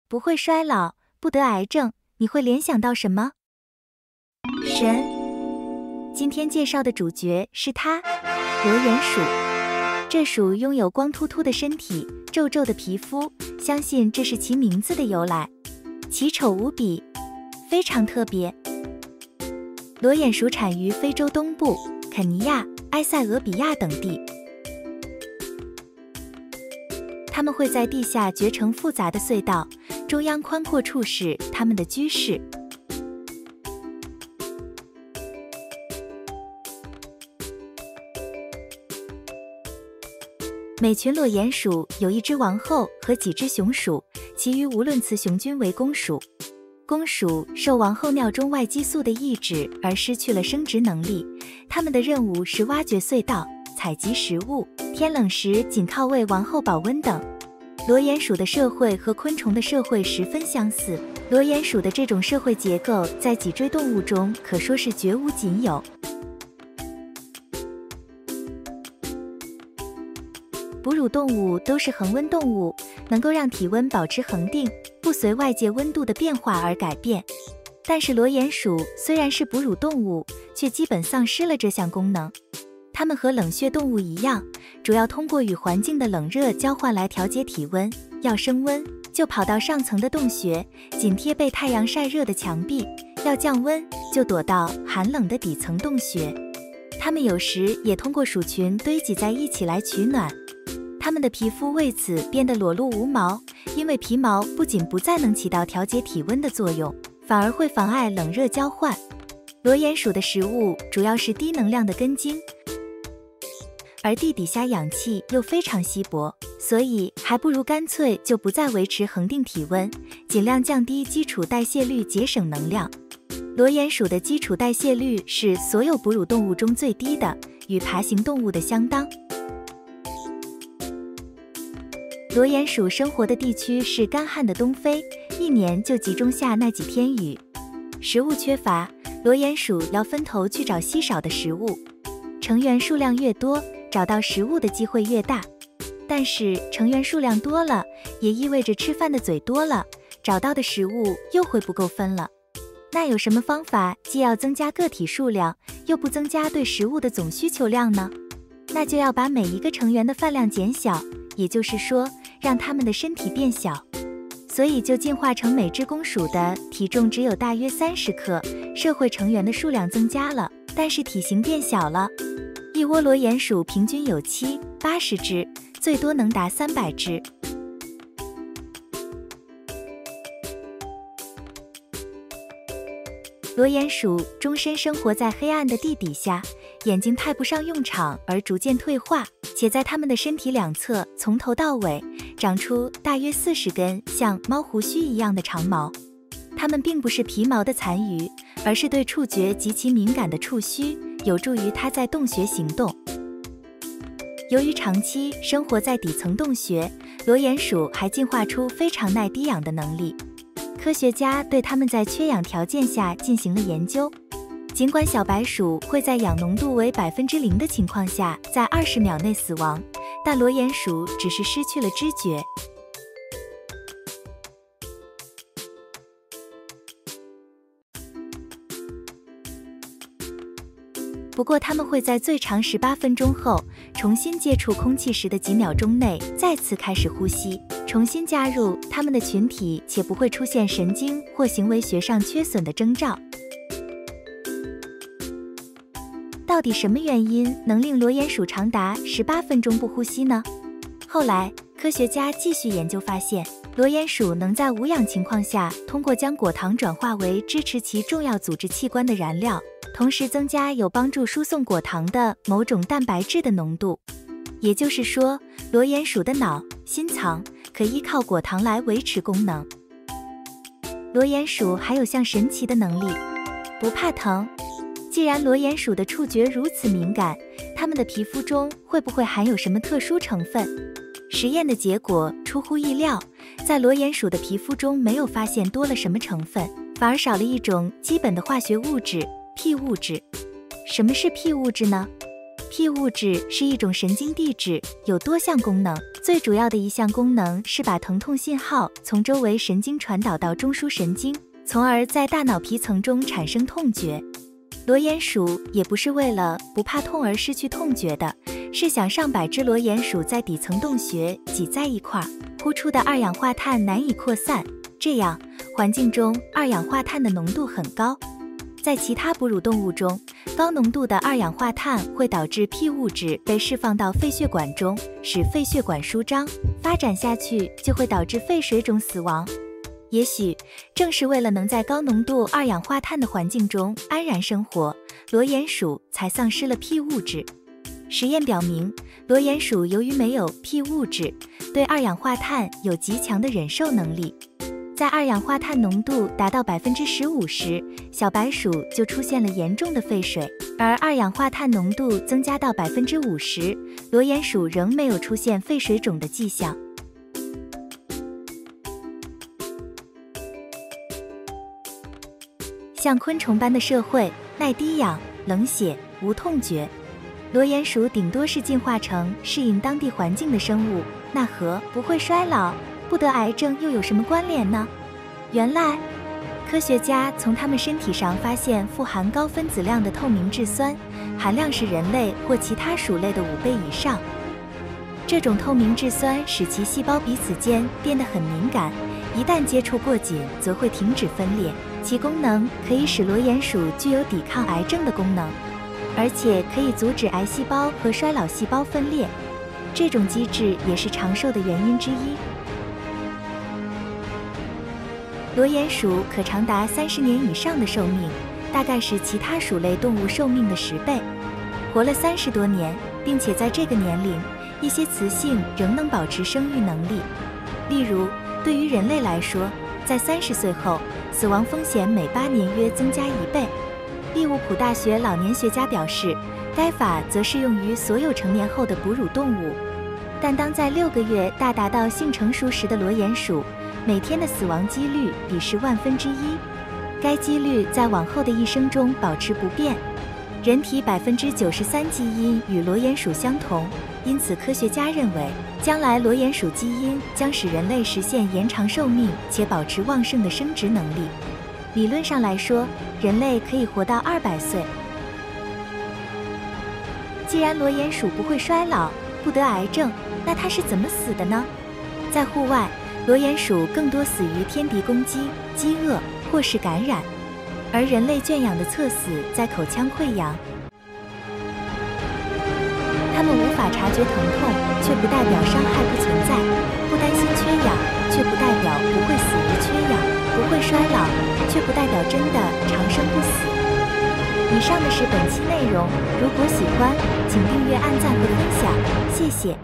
不会衰老，不得癌症，你会联想到什么？神。今天介绍的主角是它，裸眼鼠。这鼠拥有光秃秃的身体，皱皱的皮肤，相信这是其名字的由来。奇丑无比，非常特别。裸眼鼠产于非洲东部、肯尼亚、埃塞俄比亚等地。它们会在地下掘成复杂的隧道，中央宽阔处是它们的居室。每群裸眼鼠有一只王后和几只雄鼠，其余无论雌雄均为公鼠。公鼠受王后尿中外激素的抑制而失去了生殖能力，它们的任务是挖掘隧道、采集食物，天冷时仅靠为王后保温等。裸眼鼠的社会和昆虫的社会十分相似，裸眼鼠的这种社会结构在脊椎动物中可说是绝无仅有。哺乳动物都是恒温动物，能够让体温保持恒定，不随外界温度的变化而改变。但是裸眼鼠虽然是哺乳动物，却基本丧失了这项功能。它们和冷血动物一样，主要通过与环境的冷热交换来调节体温。要升温，就跑到上层的洞穴，紧贴被太阳晒热的墙壁；要降温，就躲到寒冷的底层洞穴。它们有时也通过鼠群堆积在一起来取暖。它们的皮肤为此变得裸露无毛，因为皮毛不仅不再能起到调节体温的作用，反而会妨碍冷热交换。裸眼鼠的食物主要是低能量的根茎，而地底下氧气又非常稀薄，所以还不如干脆就不再维持恒定体温，尽量降低基础代谢率，节省能量。裸眼鼠的基础代谢率是所有哺乳动物中最低的，与爬行动物的相当。裸眼鼠生活的地区是干旱的东非，一年就集中下那几天雨。食物缺乏，裸眼鼠要分头去找稀少的食物。成员数量越多，找到食物的机会越大。但是成员数量多了，也意味着吃饭的嘴多了，找到的食物又会不够分了。那有什么方法既要增加个体数量，又不增加对食物的总需求量呢？那就要把每一个成员的饭量减小，也就是说，让它们的身体变小。所以就进化成每只公鼠的体重只有大约30克，社会成员的数量增加了，但是体型变小了。一窝裸眼鼠平均有7、80只，最多能达300只。裸眼鼠终身生活在黑暗的地底下，眼睛派不上用场而逐渐退化，且在它们的身体两侧从头到尾长出大约40根像猫胡须一样的长毛。它们并不是皮毛的残余，而是对触觉极其敏感的触须，有助于它在洞穴行动。由于长期生活在底层洞穴，裸眼鼠还进化出非常耐低氧的能力。科学家对它们在缺氧条件下进行了研究。尽管小白鼠会在氧浓度为0%的情况下在20秒内死亡，但裸眼鼠只是失去了知觉。不过它们会在最长18分钟后，重新接触空气时的几秒钟内再次开始呼吸，重新加入它们的群体，且不会出现神经或行为学上缺损的征兆。到底什么原因能令裸眼鼠长达18分钟不呼吸呢？后来科学家继续研究发现，裸眼鼠能在无氧情况下通过将果糖转化为支持其重要组织器官的燃料，同时增加有帮助输送果糖的某种蛋白质的浓度。也就是说，裸眼鼠的脑、心脏可依靠果糖来维持功能。裸眼鼠还有项神奇的能力，不怕疼。既然裸眼鼠的触觉如此敏感，它们的皮肤中会不会含有什么特殊成分？实验的结果出乎意料，在裸眼鼠的皮肤中没有发现多了什么成分，反而少了一种基本的化学物质——P物质。什么是P物质呢？ P 物质是一种神经递质，有多项功能。最主要的一项功能是把疼痛信号从周围神经传导到中枢神经，从而在大脑皮层中产生痛觉。裸鼹鼠也不是为了不怕痛而失去痛觉的，试想上百只裸鼹鼠在底层洞穴挤在一块，呼出的二氧化碳难以扩散，这样环境中二氧化碳的浓度很高。在其他哺乳动物中，高浓度的二氧化碳会导致 P 物质被释放到肺血管中，使肺血管舒张，发展下去就会导致肺水肿死亡。也许正是为了能在高浓度二氧化碳的环境中安然生活，裸鼹鼠才丧失了 P 物质。实验表明，裸鼹鼠由于没有 P 物质，对二氧化碳有极强的忍受能力。在二氧化碳浓度达到 15% 时，小白鼠就出现了严重的肺水，而二氧化碳浓度增加到 50%， 裸鼹鼠仍没有出现肺水肿的迹象。像昆虫般的社会，耐低氧、冷血、无痛觉。裸鼹鼠顶多是进化成适应当地环境的生物，那和不会衰老、不得癌症又有什么关联呢？原来，科学家从它们身体上发现富含高分子量的透明质酸，含量是人类或其他鼠类的5倍以上。这种透明质酸使其细胞彼此间变得很敏感，一旦接触过紧，则会停止分裂。其功能可以使裸鼹鼠具有抵抗癌症的功能，而且可以阻止癌细胞和衰老细胞分裂。这种机制也是长寿的原因之一。裸鼹鼠可长达30年以上的寿命，大概是其他鼠类动物寿命的10倍，活了30多年，并且在这个年龄，一些雌性仍能保持生育能力。例如，对于人类来说，在30岁后，死亡风险每8年约增加1倍。利物浦大学老年学家表示，该法则适用于所有成年后的哺乳动物。但当在6个月大达到性成熟时的裸鼹鼠，每天的死亡几率比是1/1000，该几率在往后的一生中保持不变。人体93%基因与裸鼹鼠相同，因此科学家认为，将来裸鼹鼠基因将使人类实现延长寿命且保持旺盛的生殖能力。理论上来说，人类可以活到200岁。既然裸鼹鼠不会衰老、不得癌症，那它是怎么死的呢？在户外，裸鼹鼠更多死于天敌攻击、饥饿或是感染，而人类圈养的侧死在口腔溃疡。它们无法察觉疼痛，却不代表伤害不存在；不担心缺氧，却不代表不会死于缺氧；不会衰老，却不代表真的长生不死。以上的是本期内容，如果喜欢，请订阅、按赞和分享，谢谢。